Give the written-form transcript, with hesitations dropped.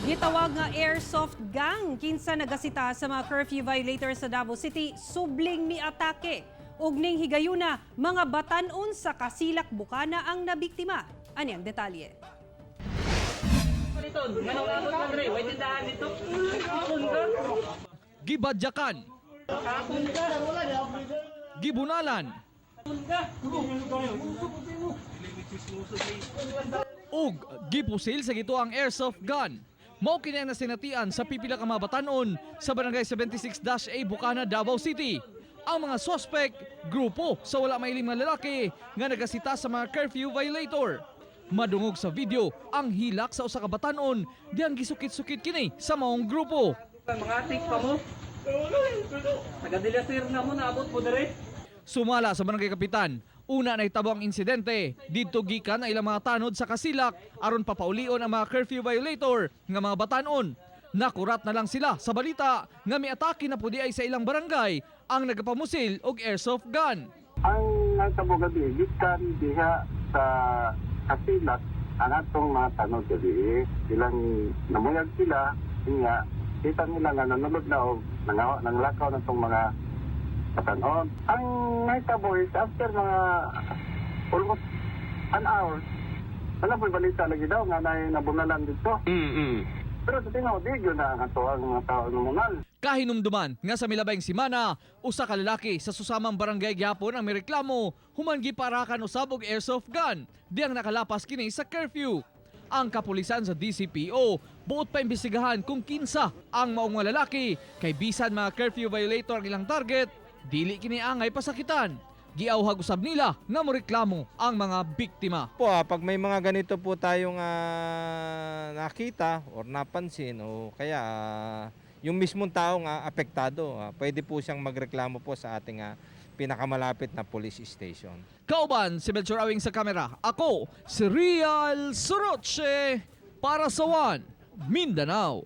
Gitawag nga airsoft gang kinsa nagasita sa mga curfew violators sa Davao City subling mi atake. Ug ning higayuna mga batan-on sa Kasilak, Bukana ang nabiktima. Ani ang detalye. Gibadyakan, gibunalan, ug gipusil sa gituang airsoft gun. Mao kini ang nasinatian sa pipila ka mga batan-on sa barangay 76-A Bukana, Davao City. Ang mga suspect, grupo sa wala mailim nga lalaki nga nagasita sa mga curfew violator. Madungog sa video ang hilak sa usa ka batan-on diyang gisukit-sukit kini sa maong grupo. Mga atik pa mo. Taga-dilasir na mo, naabot mo dire. Sumala sa barangay kapitan, una na hitabo ang insidente didto gikan ang ilang mga tanod sa Kasilak aron papaulion ang mga curfew violator nga mga batan-on. Nakurat na lang sila sa balita nga may atake na pudi ay sa ilang barangay ang nagapamusil og airsoft gun. Ang nagtabo gabi gikan diha sa Kasilak ang atong mga tanod gabi ilang namuyag sila nga kita nila nga nanulod na og nanglakaw na itong mga batan-on. Ang nagtabo is after mga almost an hour wala po balita lagi daw nga nabunalan dito. Pero sa tingnan ko, di yun na ang mga tao numunal. Kahinumduman nga sa milabayng simana, usa ka lalaki sa susamang barangay gyapon ang mireklamo human giparakan usab og airsoft gun diyang nakalapas kini sa curfew. Ang kapulisan sa DCPO buot pa imbestigahan kung kinsa ang maong nga lalaki kay bisan mga curfew violator ang ilang target, dili kini angay pasakitan. Giawhag usab nila nga moreklamo ang mga biktima. Pag may mga ganito po tayong nakita or napansin o kaya yung mismong tao nga apektado, pwede po siyang magreklamo po sa ating pinakamalapit na police station. Kauban si Melchor Awing sa kamera. Ako si Real Soroche para sa One Mindanao.